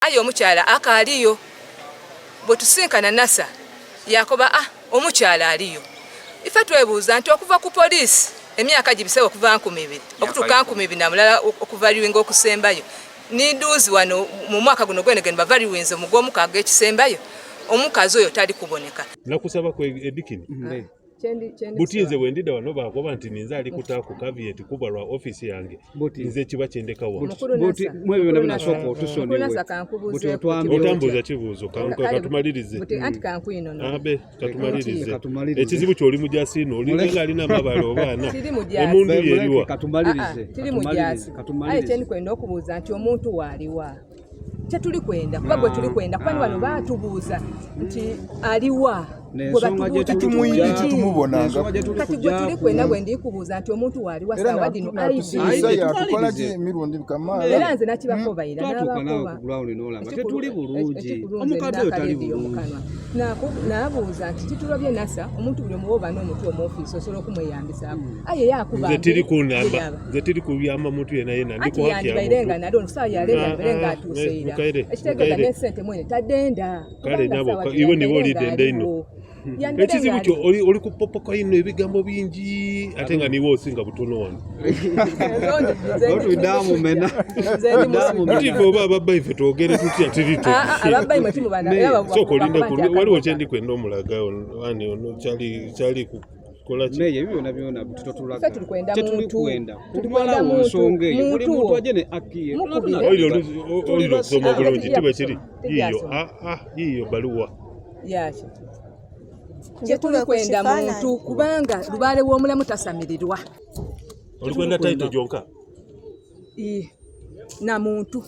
ayo omukyala akaaliyo bwe tusinkana Nasser yakoba omukyala aliyo ife twebuuza nti okuva ku poliisi emyaka gibisewo okuva 2000 okutuuka 2000 namulala okuvaluinga okusembayo niduuzi wano mu mwaka guno gwenegeni bavaluinze mu gw'omukaaga ekisembayo omukazi oyo tali kuboneka nakusaba ku edikini Butinze wendida wano bakoba nti ninza ali kutaku caveat kubalwa office yange nze kiba kyendeka wa buti mwe byona binasoko tusoni we otambuza kibuzo katumalirize anti kankwino abe katumalirize ekizibu kyoli mujasino olinga alina mabalo obana omundu yeriwa katumalirize tiri mujasi aye kyeni kwenda okubuuza nti omuntu waliwa tuli kwenda kuba bwe tuli kwenda kwani wano batubuuza nti aliwa tumubonanga kati gwe tuli kwenda bwe ndi kubuuza nti omuntu waliwa sawa dino yatukolaki emirundi kamala era nze nakibako bayira tuli bulungi omukadde oyo tali bulungi nabuuza nti titulabye Nasser omuntu buli omuwoba n'omutu omufisi osobola okumweyambisaako aye yakuba nze tiri kubyamba muntu yena ndiko haki yandibayirenga nali onusaa yalenga berenga atuuseera ekitegeeza ne Sente mwene tadenda kale nabo iwe niwo olidenda ino ekizibu kyo oli kupopoka ino ebigambo bingi ate nga niwo osinga butono wano otudamu mena tivo oba ababba ife twogere tutya tirito ababbayi mwe timubana soko olinda waliwo kyendi kwenda omulaga ani ono kyali Meeya byona byona tutotulaga tulikwenda nsonga eyo buli muntu ajene akiye oliro kusoma bulungi tiba kiri yiyo baluwa yaki tulikwenda muntu kubanga lubaale w'omulamu tasamirirwa olikwenda taito jonka na muntu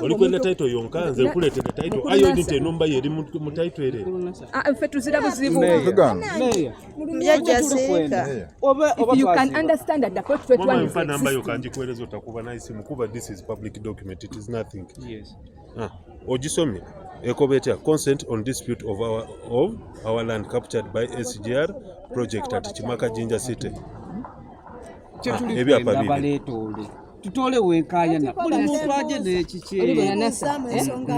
olikwenda taito yonka nze nkuleetedde taito ayo ndite enomba yeri mu taito ere ffe tuzira buzibu If you can understand that the approach to one is namba yo kanjikueleza utakuba na isimu kuba this is public document, it is nothing. Yes. Ogisomye ekobetya consent on dispute of our land captured by SGR project at Chimaka Jinja City. Ebyapa bibi tutole wenkanya na buli muntu aje n'ekiki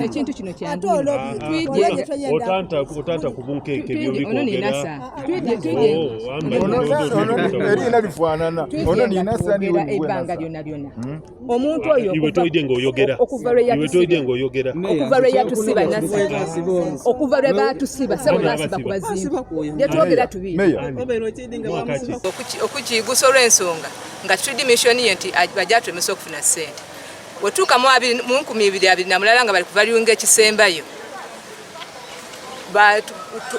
ekintu kino otanta kubunkeke erina bifaanana ono nina sani ebbanga lyonna omuntu oyo iwe toide ng'oyogera okuva lwe yatusiba Nasser okuva lwe baatusiba sebo basiba ku bazimba yatwogera tubiri okukigusa olw'ensonga nga tudi mission ye nti bajja twemesa okufuna ssente wetuuka mu 2024 nga bali kuvaluinga ekisembayo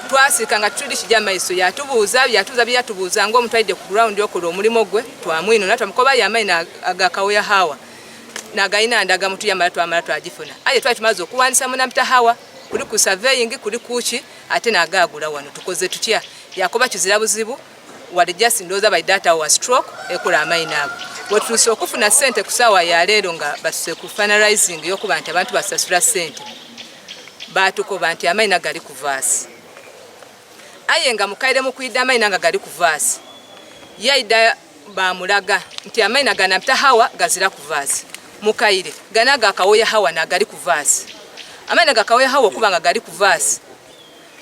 twasika nga tudi kijja maiso yatubuuza byatubuuza ng'omuntu alidde ku ground okola omulimo gwe twamwino natwamukoba yamaini agakawoya hawa nagayina ndaga mutu yamala twamala twagifuna aye twali tumaze okuwanisa munamita hawa kuli ku surveying kuli kuki ate nagagula wano tukoze tutya yakoba kizira buzibu wali just ndoza by data wa stroke ekola amaini abo wetuuse okufuna ssente ku ssaawa ya leero nga basuse ku finalizing y'okuba nti abantu basasula ssente baatukoba nti amaina gali ku vaasi aye nga mukaire mu kuyidda amaina nga gali ku vaasi yaida bamulaga nti amaina gana mpita hawa gazira ku vaasi mukaire gana gakawoya hawa na gali ku vaasi amaina gakawoya hawa okuba nga gali ku vaasi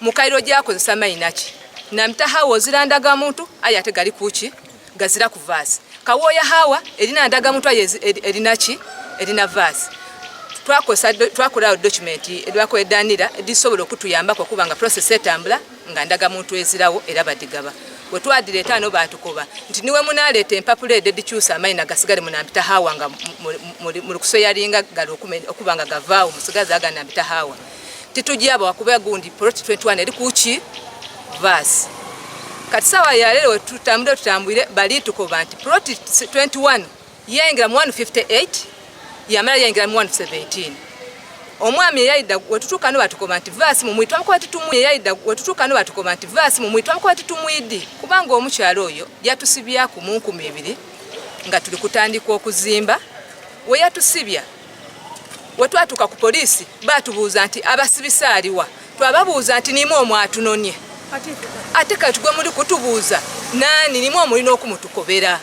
mukaire ogyakozesa amaina ki na mpita hawa ozirandaga muntu aye ate gali kuki gazira ku vaasi kawoya hawa erina ndaga muntu aye erina ki erina vaasi twakola document edwakwedanira edisobola okutuyambako kuba nga process etambula nga ndaga muntu ezirawo era badigaba wetwadira ano batukoba nti niwe munaleeta empapula edikyusa amaina gasigale munampita hawa nga mu kusoyalinga gali okuba nga gavaawo musigazi aganampita hawa titujaba wakuba gundi plot 21 eri kuki vaasi kati sawa ya lero tutambwire bali tukoba nti plot 21 yengira mu 158 yamala yengira mu 117 omwami yaida wetutuka no batukoba nti vaasi mu mwitwa mkwati tumu yaida wetutuka no batukoba nti vaasi mu mwitwa mkwati tumwidi kubanga omukyalo oyo yatusibya ku 2000 nga tuli kutandika okuzimba we yatusibya wetwatuka ku polisi batubuuza nti abasibisa aliwa twababuuza nti nimu omwatunonye ate kati gwe muri kutubuuza nani nimu omulina okumutukobera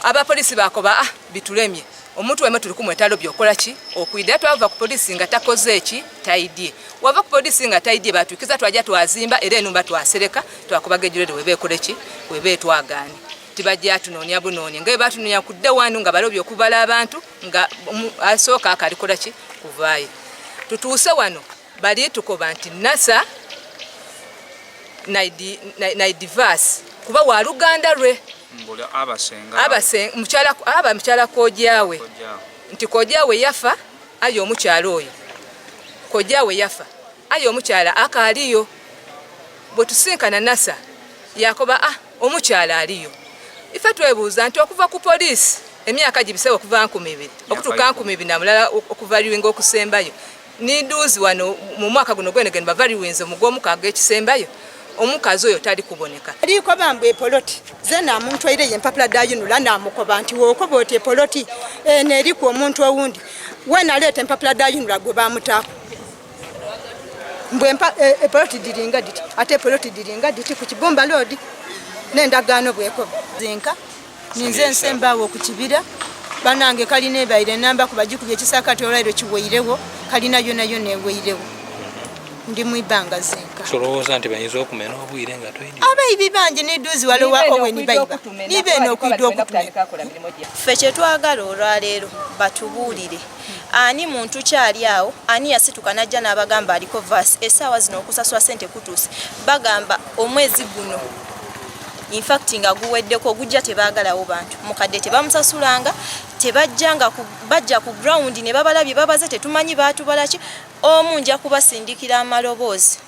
abapolisi bakoba bitulemye omuntu wema tuli kumwetalo byokola ki okuida twava ku police nga takoze eki taidie wava ku police nga taidie batukiza twaja twazimba era enumba twasereka twakubagejulere webe ki webe twagani tibajja tunonya bunonya ngaye batunonya kudda wanu nga balobyo kubala abantu nga asoka akalikola ki kuvaye tutuuse wano bali tukoba nti Nasser na divorce kuba wa Luganda lwe mbula abasenga mchala kojawe nti kojawe yafa ayo omukyalo oyo kojawe yafa ayo omukyala akaliyo botusinkana Nasser yakoba omukyala aliyo ife twebuuza nti okuva ku police emyaka gibise okuva 2000 okutuka 2000 namulala okuvaliwinga okusembayo niduzi wano mu mwaka guno gwenegene bavaliwinze mugomu kage kisembayo omukazi oyo tali kuboneka aliko bambwe poloti zena muntu aire yempapula dayinula namukoba nti wokoba ote poloti neri ku omuntu owundi wena lete empapula dayinula gwe bamutako mbwe poloti diringa diti ate poloti diringa diti ku kibomba lodi nendagano bweko zinka ninze nsembawo ku kibira banange kalina ebaire namba kubajikubye kisakati olwairo kiweyirewo kalina yona yona eweyirewo ndi mwibanga zinka solowooza nti bayinza okumena obwire nga toyidi abayibi bangi niduzi walowa owe nibayiba nibeno okwidwa okutumeka ffe kyetwagala olwaleero batubuulire ani muntu kyali awo ani yasituka najja n'abagamba aliko vasi essaawa zino okusasula sente kutuuse bagamba omwezi guno in fact nga guweddeko gujja tebaagalawo bantu mukadde tebamusasulanga tebajjanga bajja ku ground ne babalabye babaze tetumanyi baatubalaki omu nja kubasindikira amaloboozi